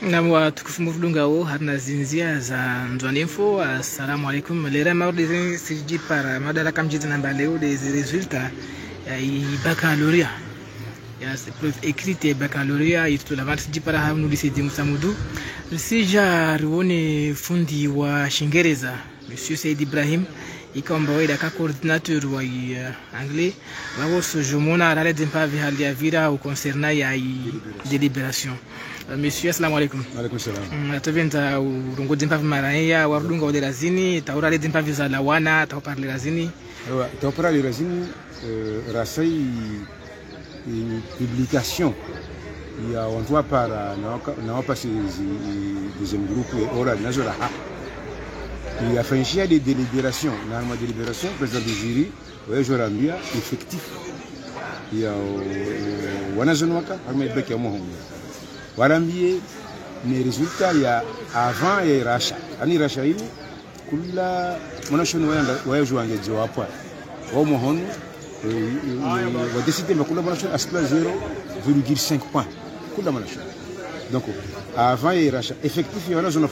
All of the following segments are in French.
Na watukufu mvulungao harna zinzia za Nzwanefo. Assalamu alaikum. Les rameurs des CG par Madala Kamjid Nambaleo des résultats baccalauréat. Il y a ces preuves écrites et baccalauréat et tout la vente CG para hamnu lycée de Moussamoudou. Sija ruone fundi wa Shingereza Monsieur Said Ibrahim ikomba waida ka coordinateur wa anglais wao sojomona rale dempa vihali ya vira au concernant ya délibération. Monsieur, assalamu alaikum. Alaikum salam. Tuventa urungo dempa maraya warudunga wa lazini taurale dempa viza lawana tauparle lazini. Tauparle lazini rasai publication ya wantwa para na wapasi deuxième groupe oral nazora ha. Il a fait un des délibérations. Dans la délibération, le président du jury, je rambia effectif. Il y a Wanazonwaka, Ahmed Bek Yamohon. Warambie, les résultats, il y a avant et Racha. Ani Racha, il y a Monachon Wayajou Angedjoapa. Wamohon, on a décidé de Monachon à 0,5 points. Kula Monachon. Donc, avant et rachat effectif, il y a une zone de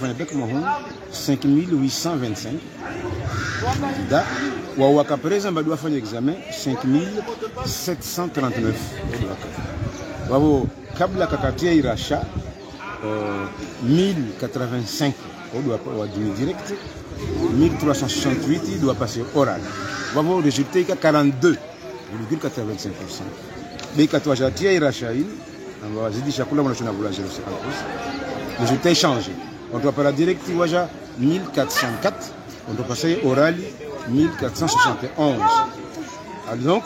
5825. Da, Wawaka présent, il doit faire l'examen 5739. Wabo, Kabla Kakatia et rachat 1085. On doit avoir du direct. 1368, il doit passer oral. Wabo, résultat 42,85%. Mais Katoajatia et rachat, le résultat est changé. On doit passer direct 1404, on doit passer oral 1471. Alors donc,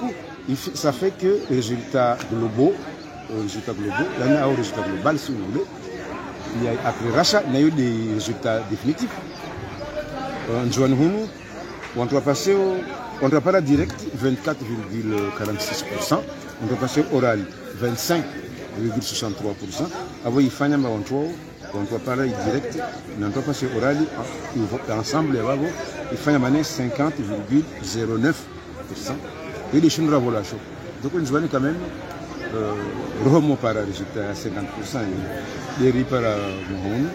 ça fait que le résultat global, là, au résultat global, si vous voulez, il y a, après rachat, il y a eu des résultats définitifs. On doit passer on doit passer direct 24,46%, on doit passer oral 25,63%. Avant, il fallait on doit parler direct, on doit passer oral, ensemble, il fallait 50,09%. Et les chinois volent la chose. Donc, on voit quand même, Romo par résultat à 50%, les riz par Mohon.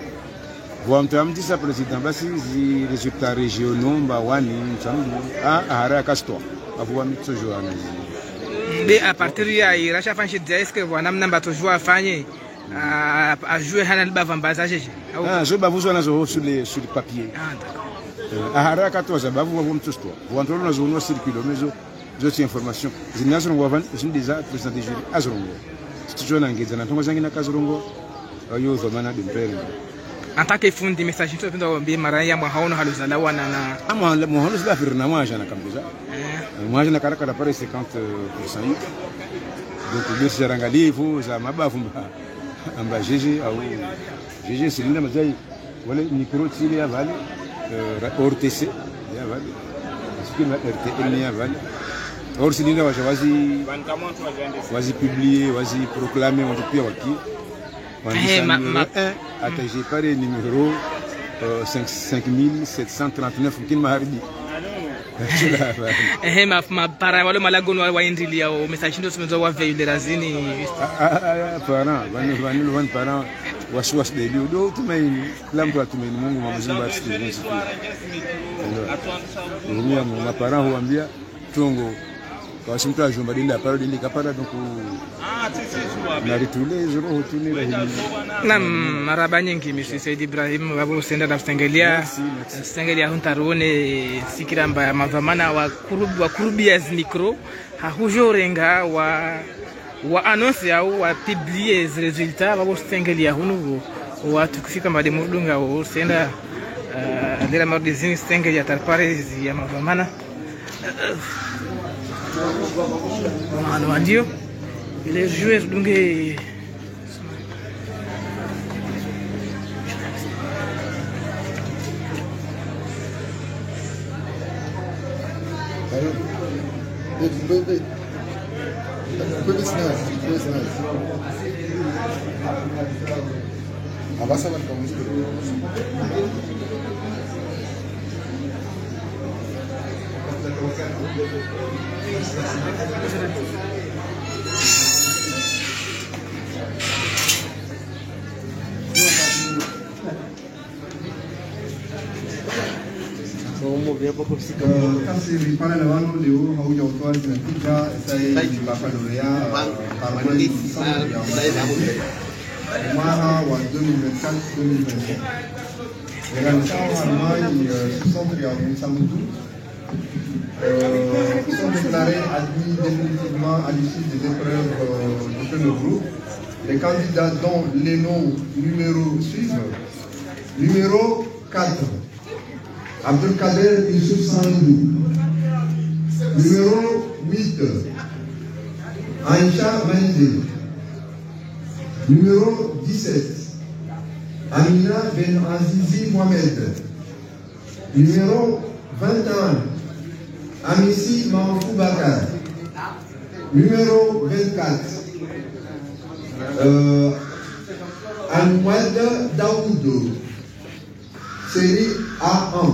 Vous avez dit ça, président, si les résultats régionaux, Mais à partir de là, est-ce que vous avez joué à Fanny à jouer à Bavambaza? Je vais vous sur le papier. À Haraka, vous avez vous entrez dans la zone circulo, mais je suis information. Je n'ai déjà président du jury à Zorongo. Si tu joues en anglais, tu as Kazorongo, you have a en tant que fond des messages, tu as bien Maraya Mahon Haluzalawana. Mohon is la firma, moi, j'en ai comme ça. Moi, je n'ai qu'à parler 50%. Donc, le Serangali, il faut que Maba Amba GG, GG, c'est l'une des micro tiré à Val, ORTC, parce que RTL est à Val. Or, c'est l'une des vas-y publier, vas-y proclamer, on peut j'ai parlé numéro 5739 qui m'a dit. Ma para wale malagon wa indilia o message ndo tumezo wa veille lazini parents waswas de lido tumaini kila mtu atumaini Mungu mamzimba Steven ma parents huambia tongo kwa simtu ajomba dinda parole dinda kapara donc na ritule zero hotuni rahimi na maraba nyingi Monsieur Said Ibrahim wabo senda na stengelia huntarone sikiramba mavamana wa kurubia micro hahujorenga wa annonce au wa publier les résultats wabo stengelia hunu watu kufika mademurdunga o senda ndera mardizini stengelia tarpare ya mavamana Andio les joueurs donc kasi ripana na wano leo haujaotoa zinatija sai baccalauréat par moyenne mwaka wa 2024-2025. L'évaluation en Allemagne se sont réalisées samedi. Sont déclarés admis définitivement à l'issue des épreuves de ce groupe. Les candidats dont les noms numéros suivent. Numéro 4, Abdelkader Youssouf Sandou. Numéro 8, Aïcha Mende. Numéro 17, Amina Ben Azizi Mohamed. Numéro 21, Amissi Mahfouz Bakar. Numéro 24, Anouad Daoud, série A1.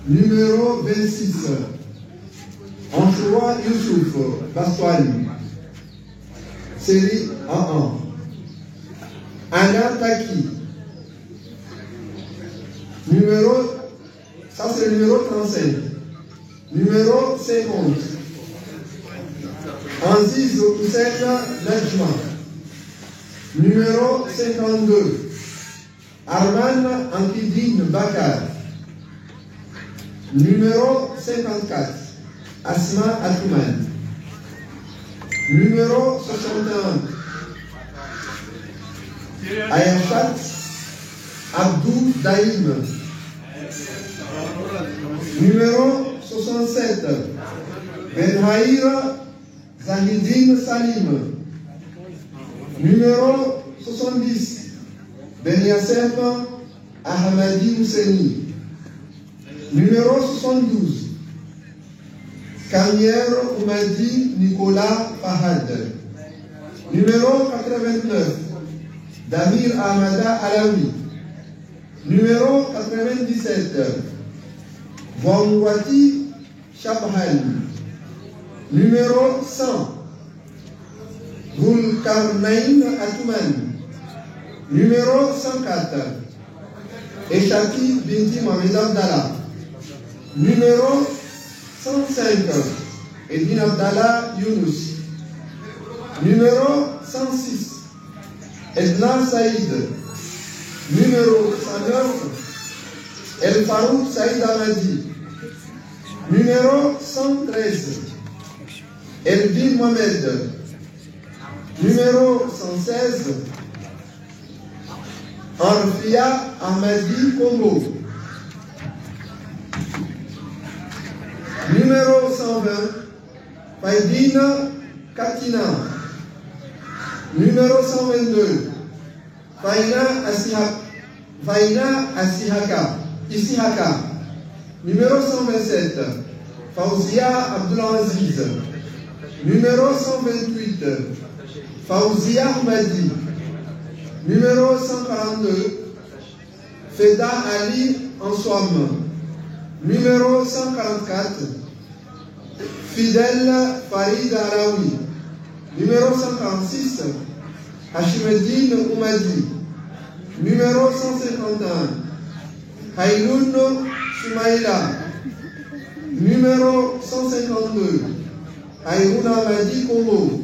Numéro 26, Anchoua Youssouf Bastouali, série A1. Anna Taki, ça c'est le numéro 35. Numéro 50, Aziz Hussein Najma. Numéro 52, Arman Ankidine Bakar. Numéro 54, Asma Atouman. Numéro 61, Ayachat Abdou Daïm. Numéro 67, Benhaïr Zahidine Salim. Numéro 70, Ben Yassem Ahmadi Housseni. Numéro 72, Kamier Oumadi Nicolas Fahad. Numéro 89, Damir Ahmada Alaoui. Numéro 97, Bouangwati Chabhal. Numéro 100, Goulkarnaïn Atouman. Numéro 104, Eshaki Binti Mohamed Abdallah. Numéro 105, Edine Abdallah Younous. Numéro 106, Edna Saïd. Numéro 109, El Farouk Saïd Amadi. Numéro 113, Elvin Mohamed. Numéro 116, Arfia Ahmadi Congo. Numéro 120, Faidina Katina. Numéro 122, Faina Isihaka. Numéro 127, Faouzia Abdulaziz. Numéro 128, Faouzia Ahmadi. Numéro 142, Feda Ali Ansouam. Numéro 144, Fidel Farid Araoui. Numéro 146, Hashimedine Oumadi. Numéro 151, Haïloun Soumaïla. Numéro 152, Haïloun Amadi Congo.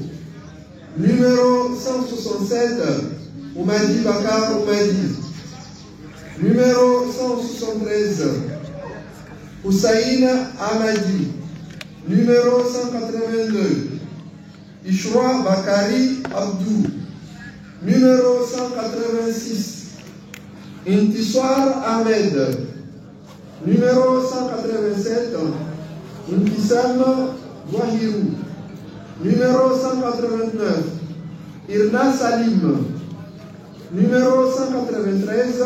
Numéro 167, Oumadi Bakar Oumadi. Numéro 173, Hussein Amadi. Numéro 182, Ishwa Bakari Abdou. Numéro 186, Intiswar Ahmed. Numéro 187, Inkissam Wahirou. Numéro 189, Irna Salim. Numéro 193,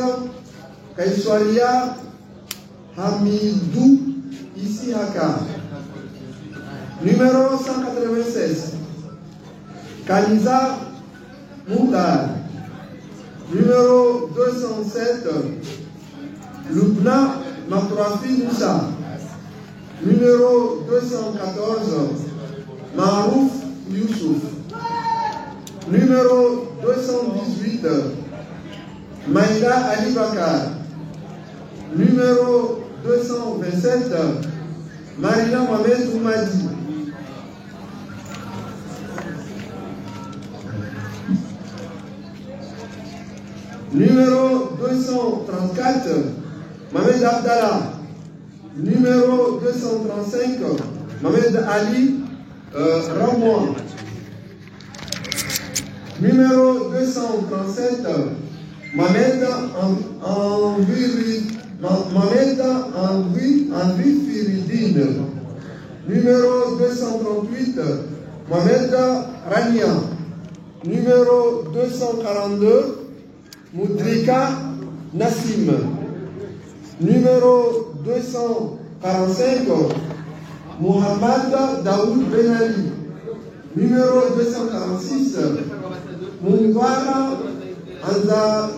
Kaiswaria Hamidou Isihaka. Numéro 196, Kaniza Moudar. Numéro 207, Lubna Matrafi Moussa. Numéro 214, Marouf Youssouf. Numéro 218, Maïda Ali Bakar. Numéro 227, Marina Mohamed Oumadi. Numéro 234, Mohamed Abdallah. Numéro 235, Mohamed Ali Ramoua. Numéro 237, Mohamed Henri Firidine. Numéro 238, Mohamed Rania. Numéro 242, Moudrika Nassim. Numéro 245, Mohamed Daoud Ben Ali. Numéro 246, Mungwara Anda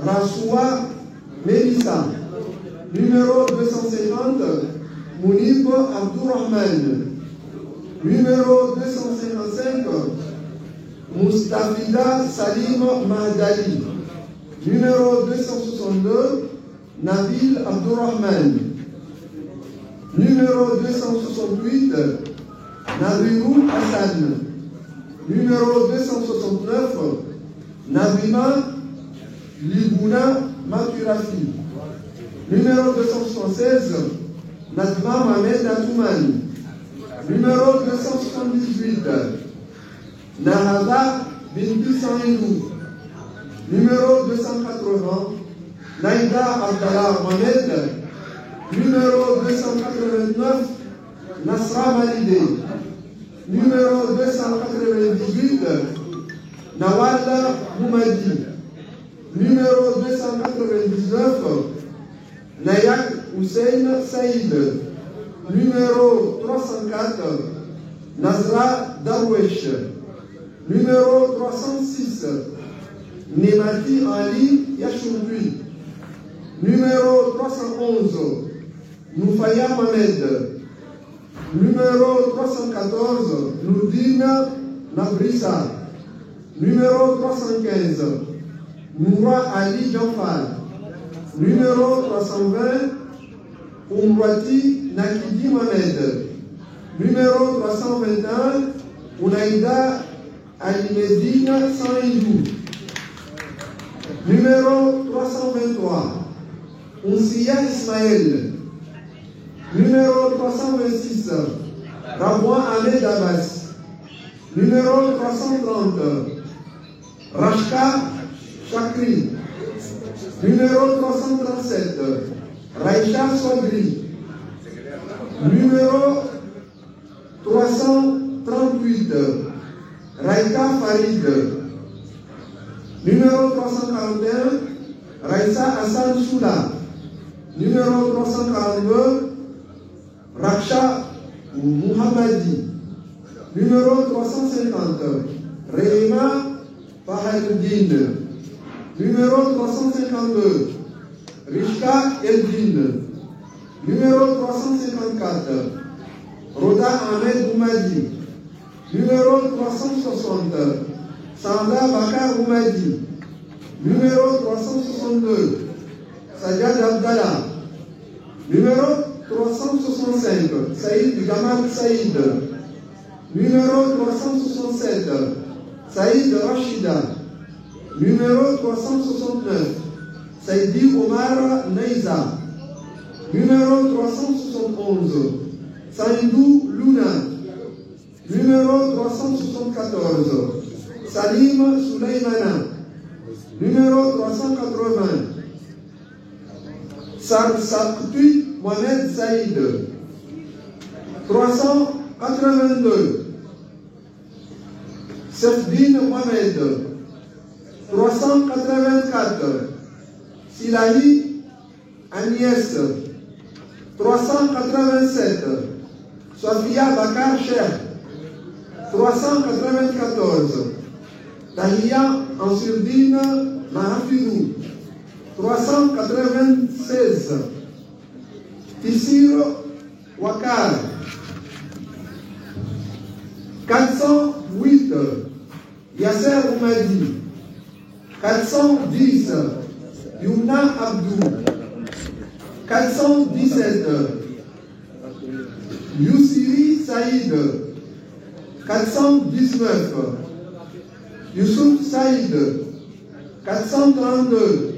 Rassoua Melissa. Numéro 250, Mounib Abdourahman. Numéro 255, Moustafida Salim Mahdali. Numéro 262, Nabil Abdourahman. Numéro 268, Nadirou Hassan. Numéro 269, Nabrima Libouna Maturafi. Numéro 276, Nadma Mohamed Atoumani. Numéro 278, Nahada Binti Sanidou. Numéro 280, Naïda Abdallah Mohamed. Numéro 289, Nasra Malide. Numéro 298, Nawala Moumadi. Numéro 299, Nayak Hussein Saïd. Numéro 304, Nazra Darwesh. Numéro 306, Nemati Ali Yachourbi. Numéro 311, Noufaya Mohamed. Numéro 314, Noudina Nabrissa. Numéro 315, Noura Ali Janfal. Numéro 320, Umrati Nakidi Mohamed. Numéro 321, Unaïda Alimedine Sanidou. Numéro 323, Unsiya Ismaël. Numéro 326, Rabouan Ahmed Abbas. Numéro 330, Rashka Chakri. Numéro 337, Raïcha Sobri. Numéro 338, Raïka Farid. Numéro 341, Raïssa Hassan Soula. Numéro 342, Raksha Muhammadi. Numéro 350, Rehima Fahaluddin. Numéro 352, Rishka Eldin. Numéro 354, Roda Ahmed Oumadi. Numéro 360, Sanda Bakar Oumadi. Numéro 362, Sajad Abdallah. Numéro 365, Saïd Gamal Saïd. Numéro 367, Saïd Rachida. Numéro 369, Saïdi Omar Neiza. Numéro 371, Saïdou Luna. Numéro 374, Salim Souleymana. Numéro 380, Sarkutui Mohamed Saïd. 382, Sefdin Mohamed. 384, Silahi Agnès. 387, Sofia Bakar Cheikh. 394, Tahia Ansirdine Mahafidou. 396, Tissir Wakar. 408, Yasser Oumadi. 410, Youna Abdou. 417. Youssiri Saïd, 419. Youssouf Saïd, 432.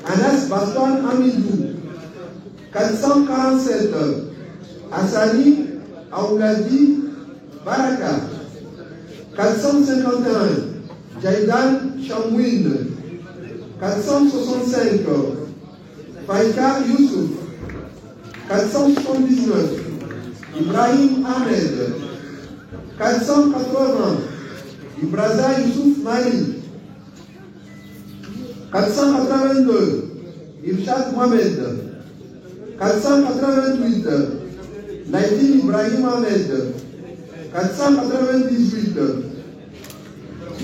Anas Baston Amidou, 447. Hassani Aouladi Baraka, 451. Jaïdan Chamouine, 465. Faïka Youssouf, 479. Ibrahim Ahmed, 480. Ibraza Youssouf Mali, 482. Irshad Mohamed, 488. Naïdine Ibrahim Ahmed, 498.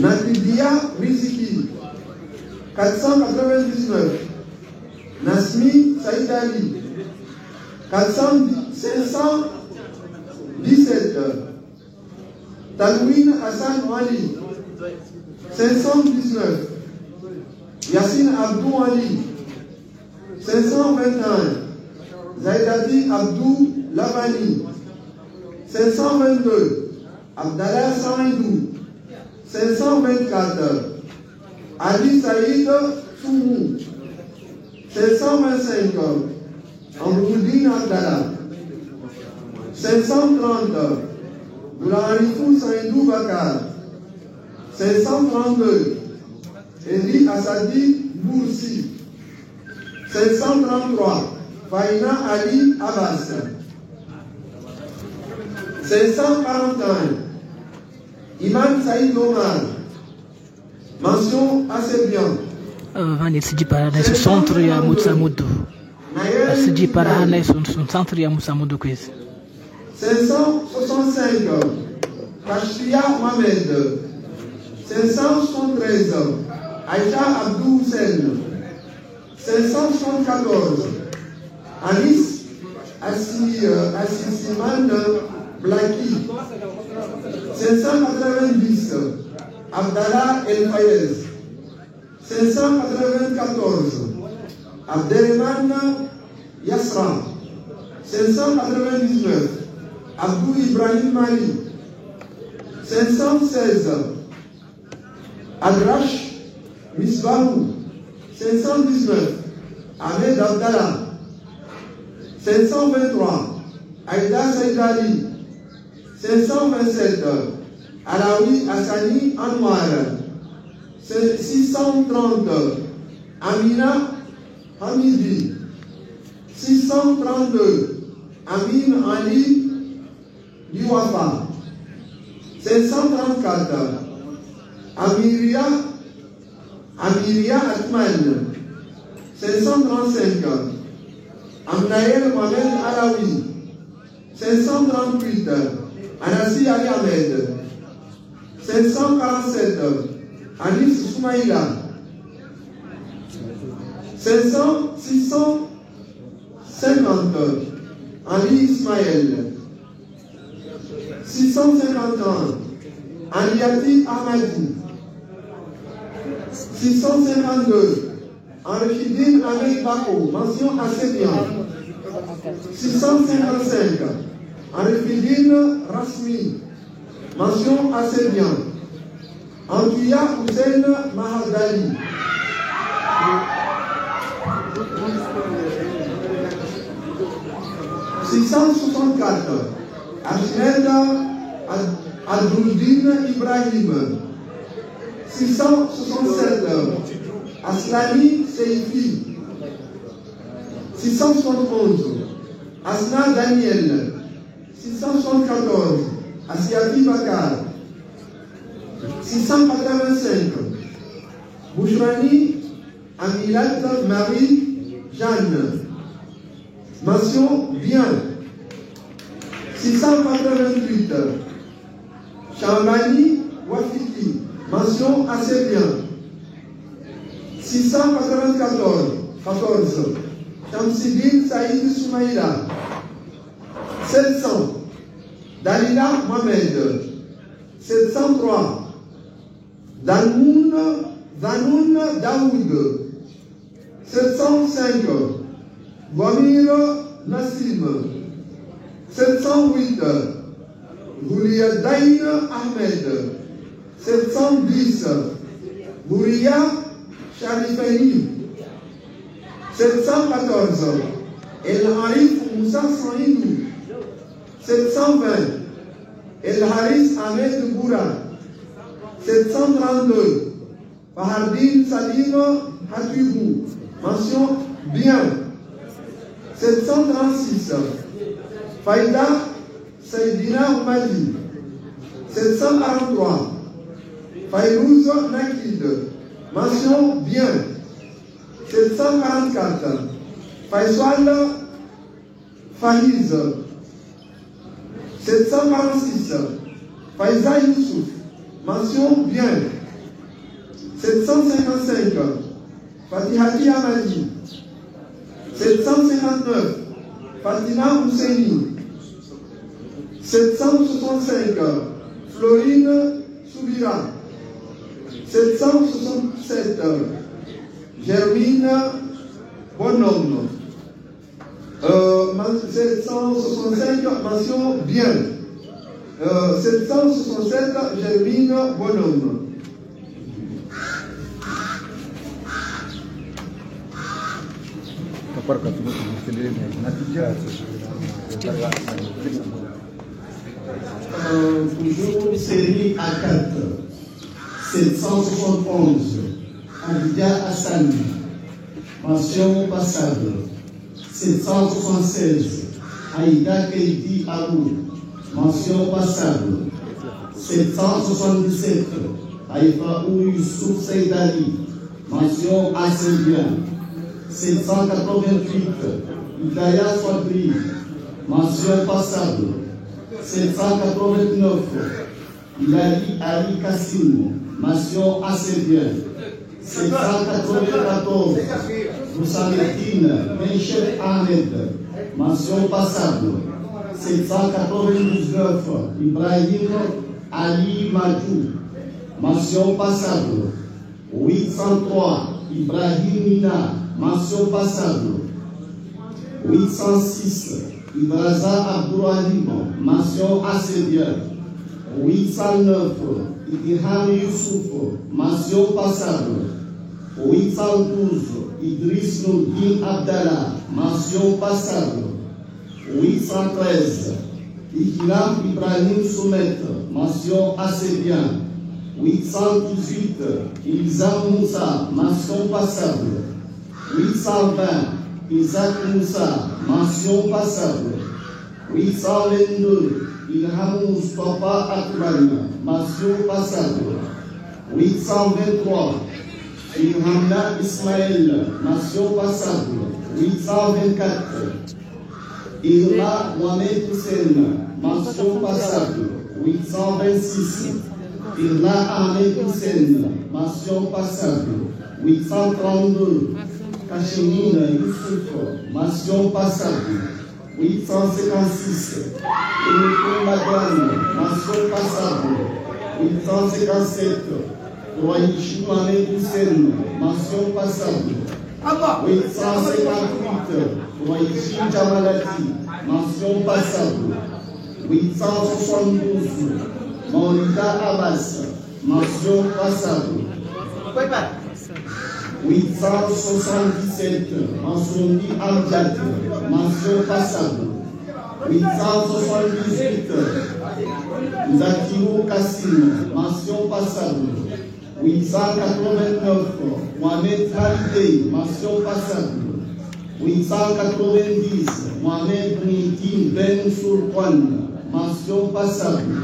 Natidia Riziki, 499. Nasmi Saïd Ali, 517. Talwin Hassan Ali, 519. Yassine Abdou Ali, 521. Zaidati Abdou Lavani, 522. Abdallah Saïdou, 524. Ali Saïd Soumou, 525. Amroudine Abdallah, 530. Boulaharifou Saïdou Bakar, 532. Eli Assadi Boursi, 533. Faïna Ali Abbas, 541. Iman Saïd Omar, mention assez bien. Vani siji para na centro ya Mutsamudu. Siji para na centro ya Mutsamudu quiz. 565. Kashria Mohamed, 573. Aïcha Abdou Hussein, 574. Anis Assisiman Blaki, 590. Abdallah El Fayez, 594. Abdelrahman Yasra, 599. Abdou Ibrahim Mali, 516. Adrash Misbahou, 519. Ahmed Abdallah, 523. Aïda Saïdali, 527. Alaoui Hassani Anwar, 630. Amina Hamidi, 632. Amin Ali Liwafa, 534. Amiria Atman, 535. Amnaël Mohamed Alaoui, 538. Anassi Ali Ahmed, 547. Anis Soumaïla, 650. Ali Ismaël, 651. Aliati Ahmadi, 652. Archidine Ahmed Bako, mention assez bien. 655. Archidine Rasmi, mention assez bien. Antuya Hussein Mahardali, 664. Ahmed Adruddin Ibrahim, 667. Aslani Seifi, 671. Asna Daniel, 674. Asiati Bakar, 685. Bouchrani Amilat Marie Jeanne, mention bien. 688. Chambani Wafiki, mention assez bien. 694. Shamsidine Saïd Soumaïla, 700. Dalila Mohamed, 703. Danoun Daoud, 705. Wamir Nassim, 708. Ghouliadain Ahmed, 710. Bouria Sharifani, 714. El Harif Moussa Saïdou, 720. El Haris Ahmed Boura, 732. Fahardin Salim Hatibou, mention bien, 736. Faïda Saïdina Oumadi, 743. Fayrouz Nakid, mention bien, 744. Faisal Fahiz, 746. Faiza Youssouf, mention bien, 755. Fatihati Amadi, 759. Fatima Husseini, 765. Florine Soubira, 767. Germine Bonhomme, 765, mention bien. 767, Germine Bonhomme. Toujours série A4, 771, Abidja Hassan, mention passable. 776, Aïda Keiti Abou, mention passable. 777, Aïfaou Youssouf Seydali, mention assez bien. 788, Idaya Fadri, mention passable. 789, Ilali Ali Kassim, mention assez bien. 794, Moussametine Benchel Ahmed, mention passable. 799, Ibrahim Ali Madjou, mention passable. 803, Ibrahim Mina, mention passable. 806, Ibraza Abdourahim, mention assez bien. 809, Idirham Youssouf, mention passable. 812, Idriss Nourdin Abdallah, mention passable. 813, Ikilam Ibrahim Soumet, mention assez bien. 818, Ilzam Moussa, mention passable. 820, Isaac Moussa, mention passable. 822, Ilham Moustapha Akbani, mention passable. 823, Ilhamna Ismaël, mention passable. 824, Irma Mohamed Hussein, mention passable. 826, Irma Ahmed Hussein, mention passable. 832, Kachemine Youssouf, mention passable. 856, Inikou Madouane, mention passable. 857, Roaïchi Mohamed Hussein, mention passable. 858, Roaïchi Jamalati, mention passable. 872, Maurita Abbas, mention passable. 877, Mansouri Amjad, mention passable. 878, Zakirou Kassim, mention passable. 889, Mohamed Halidé, mention passable. 890, Mohamed Brintin Ben Soulkwan, mention passable.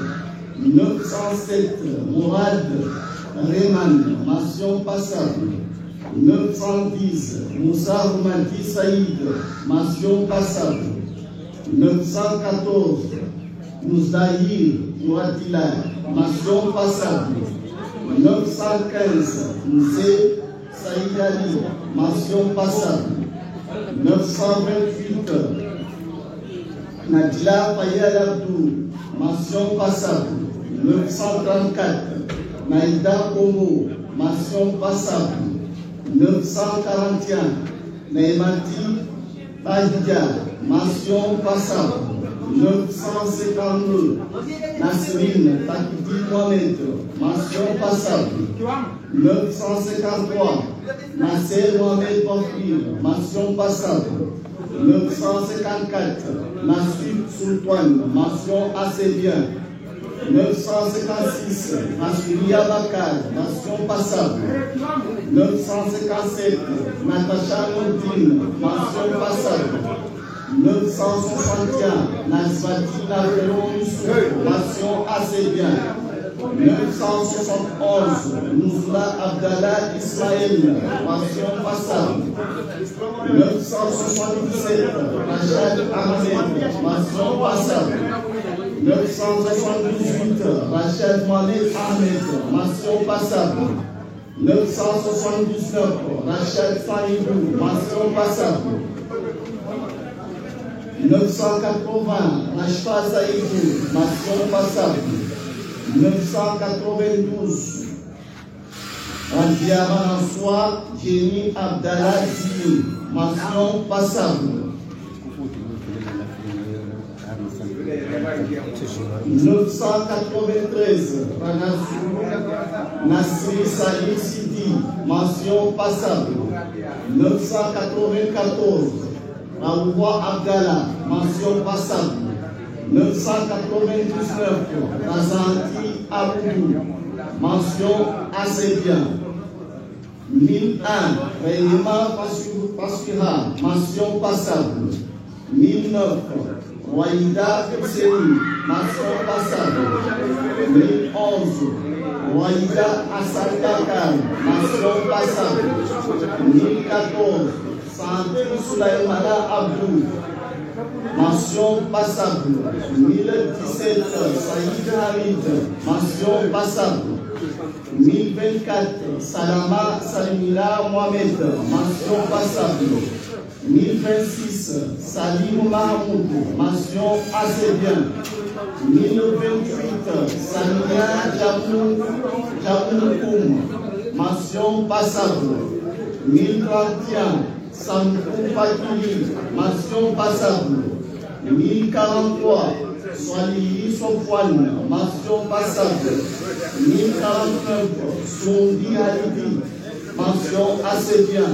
907, Mourad Rehman, mention passable. 910, Moussa Roumati Saïd, mention passable. 914, Mouzahir Mouratila, mention passable. 915, Mzé Saïd Ali, mention passable. 928, Nadila Fayal Abdou, mention passable. 934, Naïda Omo, mention passable. 941, Naïmati Badia, mention passable. 952, Nasrine Takidi Mohamed, mention passable. 953, Nasser Mohamed Bofir, mention passable. 954, Nassif Sultan, mention assez bien. 956, Massuria Bakar, mention passable. 957, Natacha Montine, mention passable. 961, Nasvati Naveron Youssouf, mention assez bien. 971, Nouzla Abdallah Ismaël, mention passable. 977, Rachad Ahmed, mention passable. 978, Rachad Mohamed Ahmed, mention passable. 979, Rachad Faïdou, mention passable. 980, Rachfa Zaïdou, mention passable. 992, Randiara Ansoi, Jenny Abdallah Zini, mention passable. 993, Nasri Salim Sidi, mention passable. 994, Raoua Abdallah, mention passable. 999, Razanti Aboudou, mention assez bien. 1001, Rayma Passuha, mention passable. 1009, Waïda Seri, mention passable. 1011, Waïda Hassan Dakar, mention passable. 1014, Santi Soulaïmana Abdou, mention passable. 1017, Saïd Hamid, mention passable. 1024, Salama Salimila Mohamed, mention passable. 1026, Salim Mahmoud, mention assez bien. 1028, Samia Jamoukoum, mention passable. 1031, Samkou Fakili, mention passable. 1043, Swali Sofwan, mention passable. 1049, Sondi Halidi, mention assez bien.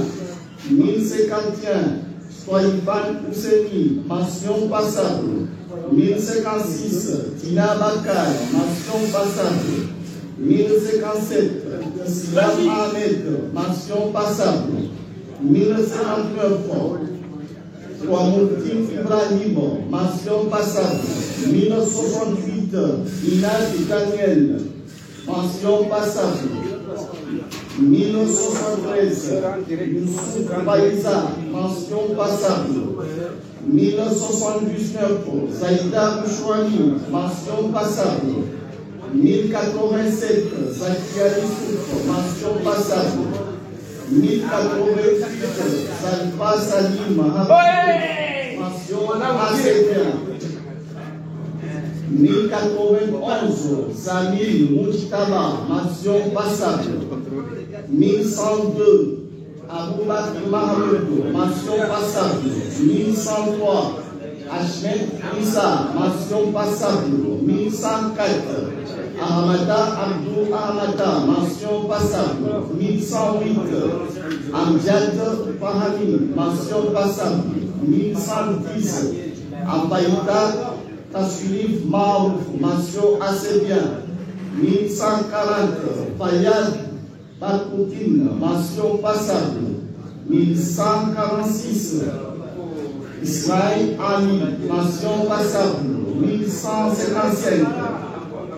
1051, Soyiban Ousseni, mention passable. 1056, Tina Bakar, mention passable. 1057, Silam Ahmed, mention passable. 1059, Kouamoutim Ibrahim, mention passable. 1068, Inad Daniel, mention passable. 1973, Youssouf Baïza, mention passable. 1979, Zaïda Mouchouani, mention passable. 1087, Zakia Youssouf, mention passable. 1088, Zalfa Salim, mention assez bien. 1091, Zamil Moujtaba, mention passable. 1102, Aboubakr Mahamoudou, mention passable. 1103, Ahmed Issa, mention passable. 1104, Ahmada Abdou Ahmada, mention passable. 1108, Amjad Fahami, mention passable. 1110, Abaïta Tashrif Maouf, mention assez bien. 1140, Fayad Bakoutine, mention passable. 1146, Ismaïl Ali, mention passable. 1155,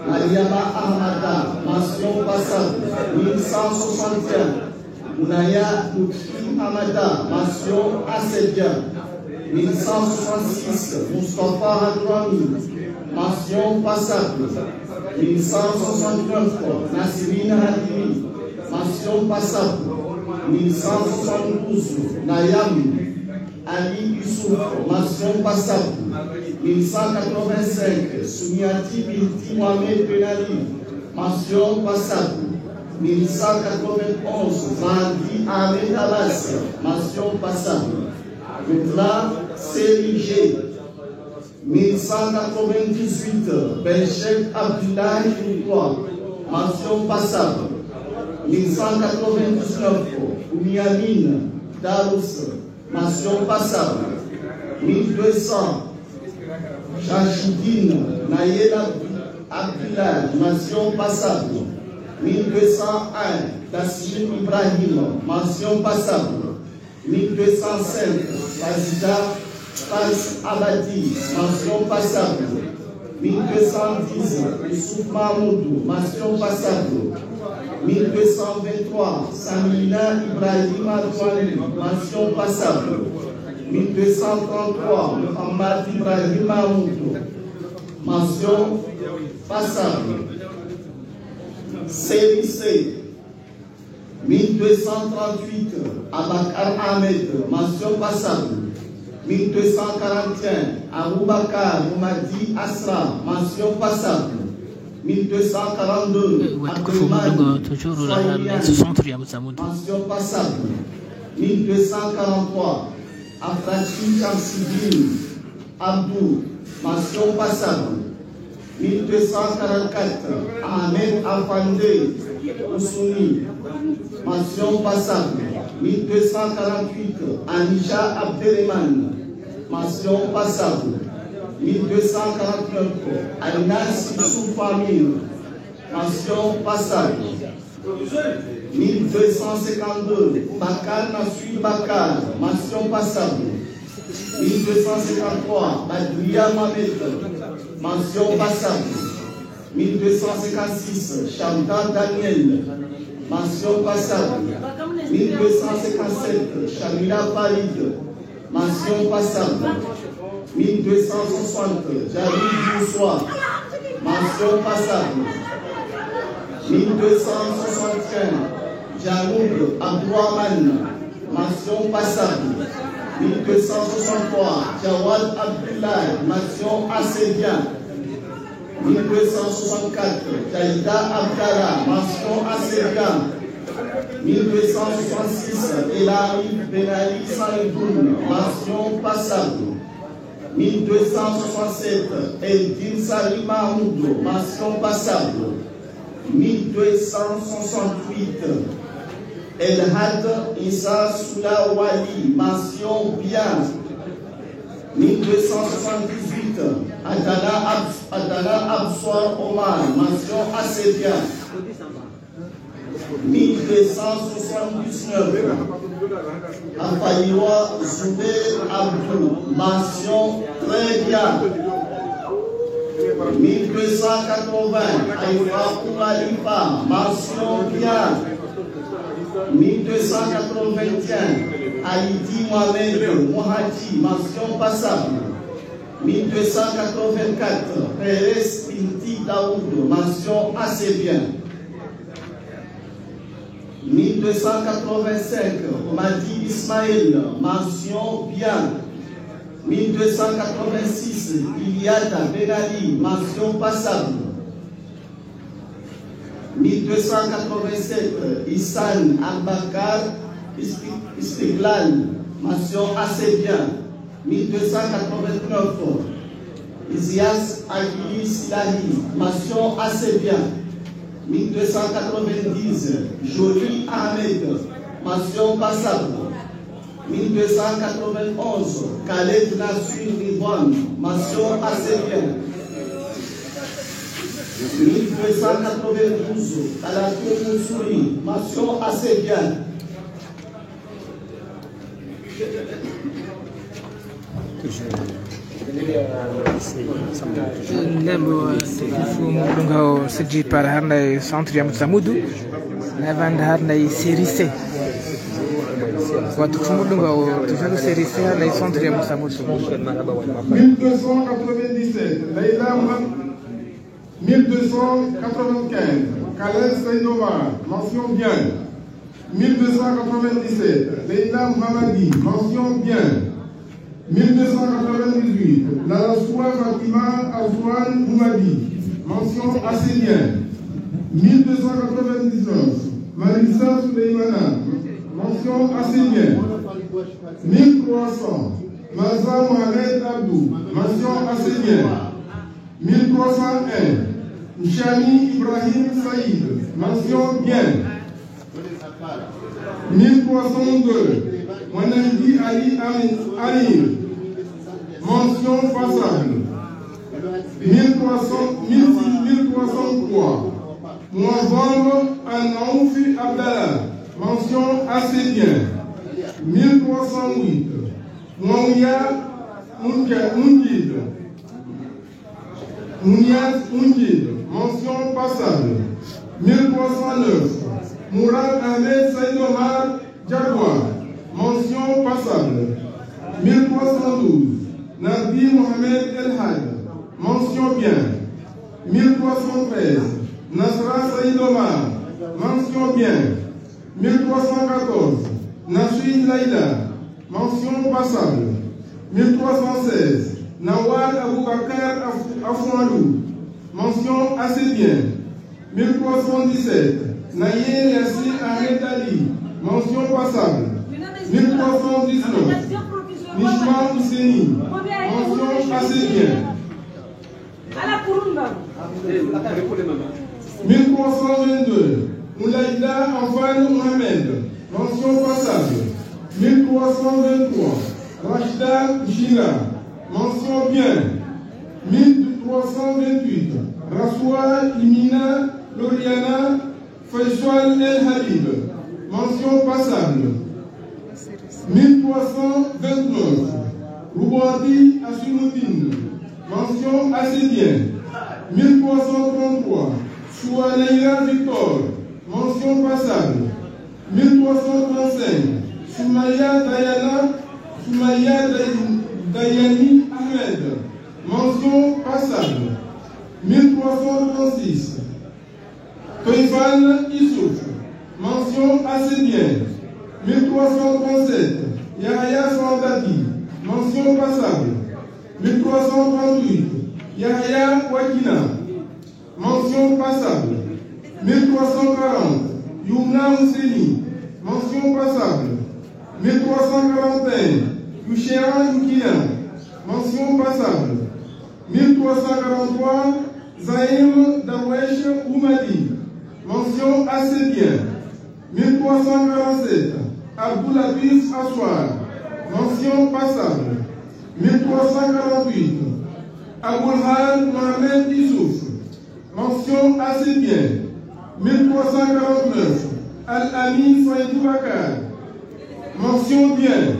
Aliama Ahmada, mention passable. 1161, Mounaya Moutri Ahmada, mention assez bien. 1166, Moustapha Hadrami, mention passable. 1169, Nasrine Hadimi, mention passable. 1172, Nayam Ali Youssouf, mention passable. 1185, Soumiati Binti Mohamed Benali, mention passable. 1191, Zandi Ahmed Abbas, mention passable. Donc là, Série G, 1198, Belchek Abdoulaye 3, mention passable. 1199, Oumiamine Darous, mention passable. 1200, Chachoudine Nayela Abdoulaye, mention passable. 1201, Tassim Ibrahim, mention passable. 1205, Fazida Faz Abadi, mention passable. 1210, Youssouf Mahmoudou, mention passable. 1223, Samina Ibrahim Adouani, mention passable. 1233, Mohamed Ibrahim Mahmoudou, mention passable. Série C, 1238, Abakar Ahmed, mention passable. 1241, Aboubakar Moumadi Asra, mention passable. 1242, mention passable. 1243, Afrachi Kamsidine Abdou, mention passable. 1244, Ahmed Afande Oussouni, mention passable. 1248, Anisha Abdelrahman, mention passable. 1249, Anas Youssouf Famine, mention passable. 1252, Bakar Nasui Bakar, mention passable. 1253, Badouya Mamed, mention passable. 1256, Chantal Daniel, mention passable. 1257, Chamila Farid, mention passable. 1260, Jalil Boussois, mention passable. 1275, Janoub Abdouaman, mention passable. 1263, Jawad Abdoulaye, mention assez bien. 1264, Jaïda Abdallah, mention assez bien. 1266, Elari Benali Saliboun, mention passable. 1267, Eldin Sali Mahmoudou, mention passable. 1268, Elhad Issa Soula Wali, mention bien. 1278, Adana Absoir Omar, mention assez bien. 1279, Afayiwa Zouber Abdou, mention très bien. 1280, Aïfa Oumalifa, mention bien. 1281, Haïti Mohamed Mohadi, mention passable. 1284, Pérez Pinti Daoud, mention assez bien. 1285, Madi Ismaël, mention bien. 1286, Iliada Benali, mention passable. 1287, Issan Al-Bakar Istiglal, mention assez bien. 1289, Isias Aguili Silahi, mention assez bien. 1290, Jolie Ahmed, mention passable. 1291, Khaled Nassir Rivon, mention assez bien. 1292, Kalakou Moussouri, mention assez bien. Nembo Fumulunga Siji para Harnay Centre Yamutsamudu, Navand Harnay Série C. Watu Fumulunga, toujours Série C, Harnay Centre Yamutsamudu. 1297, Leïla 1295, Khaled Seydoma, mention bien. 1297, Leïla Mohamadi, mention bien. 1298, Lalasoua Fatima Azouane Moumadi, mention assez bien. 1299, Marissa Souleymana, mention assez bien. 1300, Mazra Mohamed Abdou, mention assez bien. 1301, Nchami Ibrahim Saïd, mention bien. 1302, Mwanandi Ali Amir, mention passable. 1303, Mouavambo Anaoufi Abdallah, mention assez bien. 1308, Mouya Mounjid, mention passable. 1309, Mourad Ahmed Saïd Omar Jaguar, mention passable. 1312, Nabi Mohamed El Had, mention bien. 1313, Nasra Saïd Omar, mention bien. 1314, Nasrin Laïda, mention passable. 1316, Nawad Aboubakar Afouandou, mention assez bien. 1317, Naye Yassir Ahmed Ali, mention passable. 1319, Nishma Ouseni, mention assez bien. 1322, Moulaïda Anfal Mohamed, mention passable. 1323, Rachida Gila, mention bien. 1328, Rassoua Imina Loriana Faisal El Habib, mention passable. 1329, Roubandi Asimoudine, mention assez bien. 1333, Choualeira Victor, mention passable. 1335, Soumaya Dayani Ahmed, mention passable. 1336, Toifan Issouf, mention assez bien. 1337, Yahya Sandati, mention passable. 1338, Yahya Wakina, mention passable. 1340, Youmna Mousseni, mention passable. 1341, Youchéa Youkina, mention passable. 1343, Zaïm Dawesh Oumadi, mention assez bien. 1347, Abdoulatif Aswar, mention passable. 1348, Aboulhal Mohamed Issouf, mention assez bien. 1349, Al-Amin Saïdou Bakar, mention bien.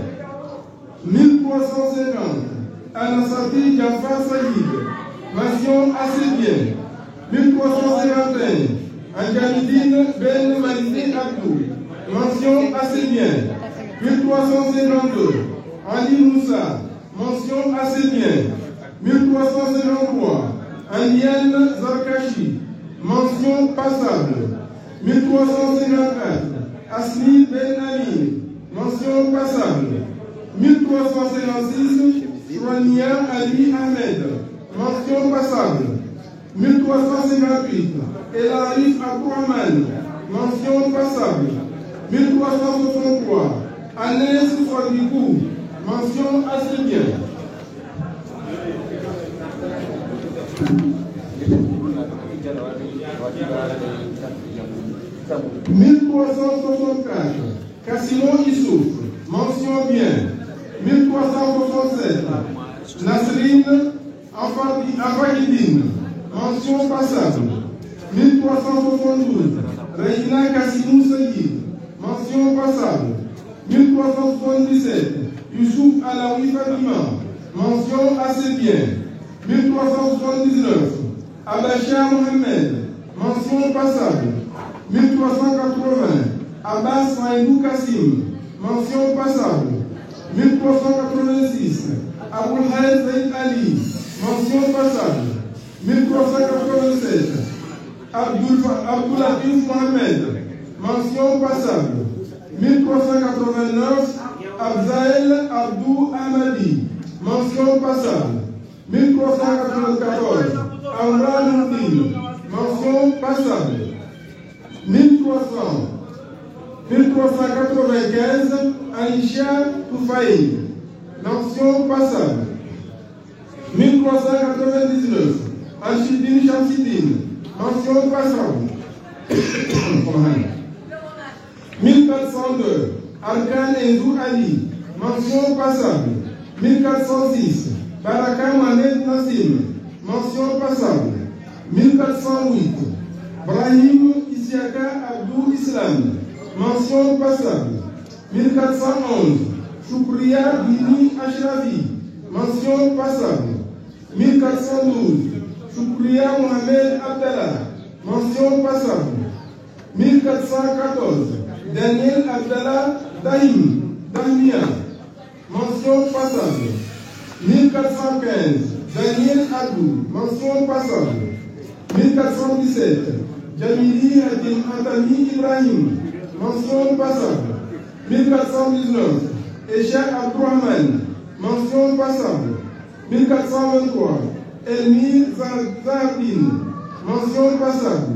1350, Anassati Jafar Saïd, mention assez bien. 1351, Anjalidine Ben Malini Abdou, mention assez bien. 1352, Ali Moussa, mention assez bien. 1353, Aniel Zarkachi, mention passable. 1354, Asmi Ben Ami, mention passable. 1356, Chouania Ali Ahmed, mention passable. 1358, El Arif Abdourahman, mention passable. 1363, Anes Fadibou, mention assez bien. 1364, Cassimo Issouf, mention bien. 1367, Nasrine Afagidine, mention passable. 1372, Reina Kassimou Saïd, mention passable. 1377, Youssouf Alaoui Fatima, mention assez bien. 1379, Abacha Mohamed, mention passable. 1380, Abbas Maïdou Kassim, mention passable. 1386, Aboulhaïd Zaïd Ali, mention passable. 1387, Abdoulatif Mohamed, mention passable. 1389, Abzael Abdou Ahmadi, mention passable. 1394, Amra Nourdine, mention passable. 1395, Aïcha Toufaï, mention passable. 1399, Anchidine Chamsidine, mention passable. 1402, Arkan Enzou Ali, mention passable. 1406, Baraka Mohamed Nassim, mention passable. 1408, Brahim Isiaka Abdou Islam, mention passable. 1411, Choukria Bini Ashrafi, mention passable. 1412, Choukria Mohamed Abdallah, mention passable. 1414, Daniel Abdallah Dahmia, mention passable. 1415, Daniel Abdou, mention passable. 1417, Jamili Hadim Atami Ibrahim, mention passable. 1419, Echa Abdourahman, mention passable. 1423, Elmir Zahardine, mention passable.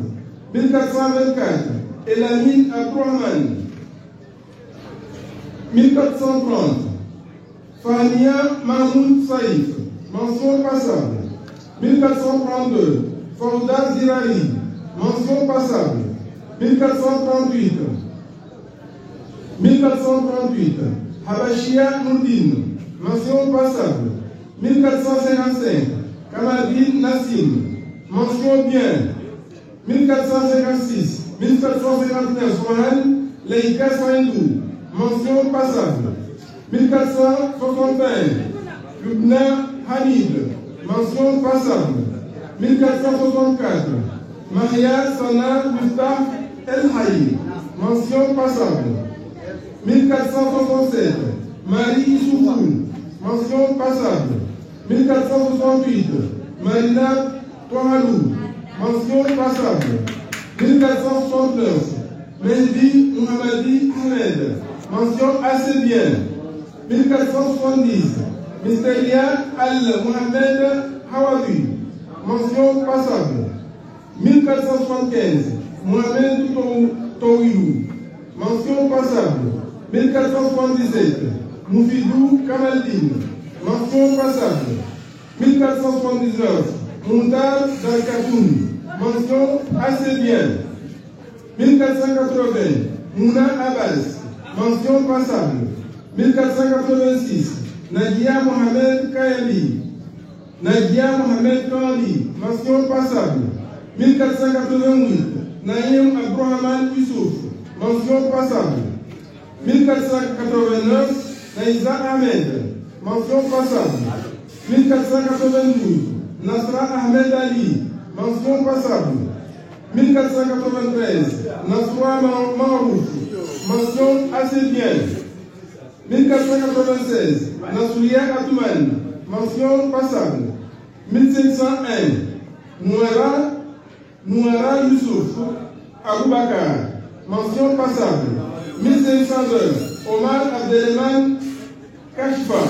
1424, Elamine Abdourahman. 1430, Fania Mahmoud Saïf, mention passable. 1432, Fauda Zirari, mention passable. 1438, Habashia Moudine, mention passable. 1455, Kamadine Nassim, mention bien. 1456, 1459, Sohan Leïka Sohendou, mention passable. 1461, Lubna Hamid, mention passable. 1464, Maria Sana Mustafa El Haï, mention passable. 1467, Marie Issoufou, mention passable. 1468, Marina Tohalou, mention passable. 1469, Mehdi Mohamadi Ahmed, mention assez bien. 1470, Mysteria Al-Mohamed Hawabi, mention passable. 1475, Mohamed Touilou, mention passable. 1477, Moufidou Kamaldine, mention passable. 1479, Mountar Dalkatoun, mention assez bien. 1480, Mouna Abbas, mention passable. 1486, Nadia Mohamed Kayali, Nadia Mohamed Kayali, mention passable. 1488, Naïm Abdourahman Youssouf, mention passable. 1489, Naïza Ahmed, mention passable. 1492, Nasra Ahmed Ali, mention passable. 1493, Nasra Marouf, mention assez bien. 1496, Nasouria Atouman, mention passable. 1501, Nouara Youssouf, Aboubakar, mention passable. 1502, Omar Abdelman Kashfa.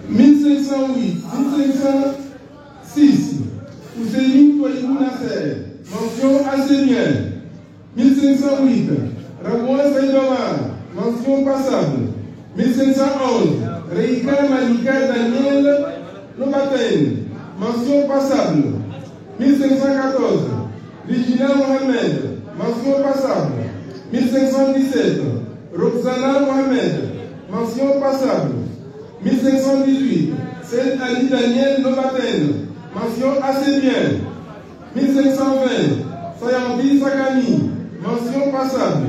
1508, 1506, Ousseini Toyibou Nasser, mention assez bien. 1508, Ramouan Saïdomar, mention passable. 1511, Reika Malika Daniel Lobaten, mention passable. 1514, Regina Mohamed, mention passable. 1517, Roxana Mohamed, mention passable. 1518, Saint Ali Daniel Lobaten, mention assez bien. 1520, Sayambi Sakani, mention passable.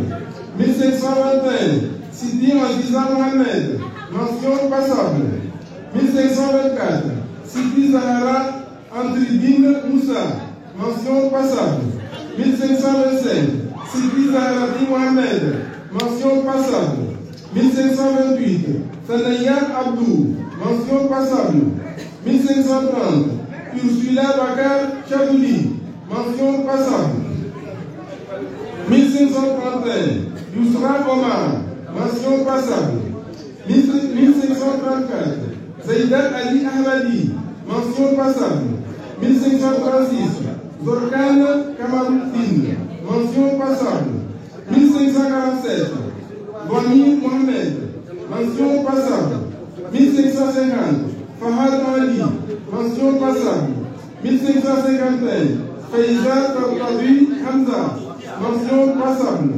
1521, Sidi Aziza Mohamed, mention passable. 1524, Sidi Zahara Andridine Moussa, mention passable. 1525, Sidi Zaharati Mohamed, mention passable. 1528, Sanaya Abdou, mention passable. 1530, Ursula Bakar Chadouli, mention passable. 1531, Yousra Omar, mention passable. 1534, Zaïda Ali Ahmadi, mention passable. 1536, Zorkan Kamaruddin, mention passable. 1547, Boni Mohamed, mention passable. 1550, Fahad Ali, mention passable. 1551, Faiza Tartabi Hamza, mention passable.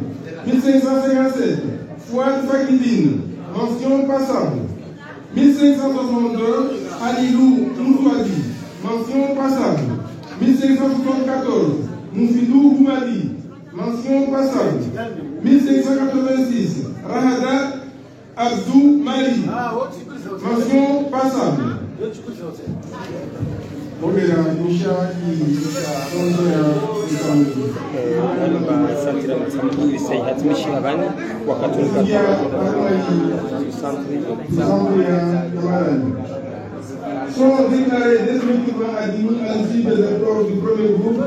1557, Fouad Fakidine, mention passable. 1562, Alilou Moufadi, mention passable. 1574, Moufidou Boumadi, mention passable. 1586, Rahada Abdou Mali, mention passable. Sont déclarés définitivement admis à l'issue des épreuves du premier groupe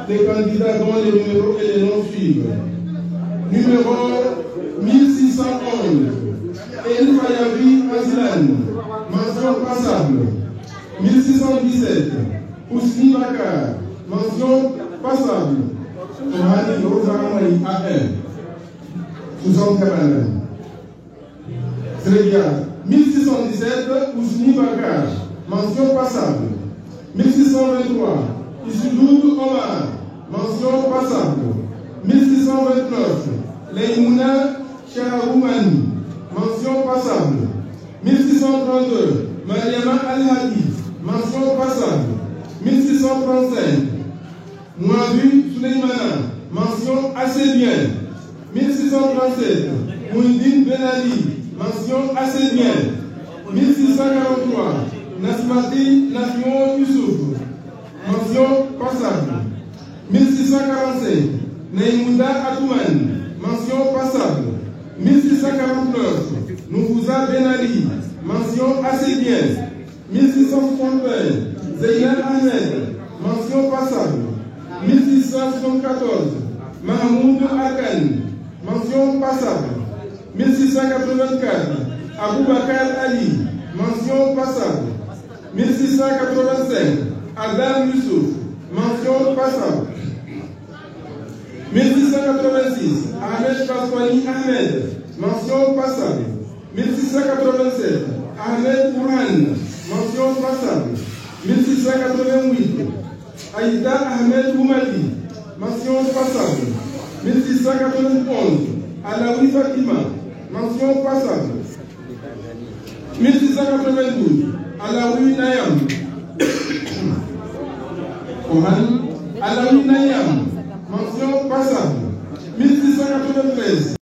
des candidats dont les numéros et les noms suivent. Numéro 1611, El Fayavi Aslan, mention passable. 1617, Ousni Bakar, mention passable. Tomani Rosamari A1, Susan Kabalan. Très bien. 1617, Ousni Bakar, mention passable. 1623, Issoudou Omar, mention passable. 1629, Leimouna Chaharoumani, mention passable. 1632, Mariama Al-Hadi, mention passable. 1635, Mouavu Souleymana, mention assez bien. 1637, Mouindine Ben Ali, mention assez bien. 1643, Nasmati Nafion Youssouf, mention passable. 1645, Neymouda Atouman, mention passable. 1649, Noufouza Ben Ali, mention assez bien. 1661, Zeyna Ahmed, mention passable. 1674, Mahmoud Akan, mention passable. 1684, Aboubakar Ali, mention passable. 1685, Adam Youssouf, mention passable. 1686, Ahmed Pasquali Ahmed, mention passable. 1687, Ahmed Bourhan, mention passable. 1688, Aïda Ahmed Boumadi, mention passable. 1691, Alaoui Fatima, mention passable. 1692, Alaoui Nayam, Alaoui Nayam, mention passable. 1693,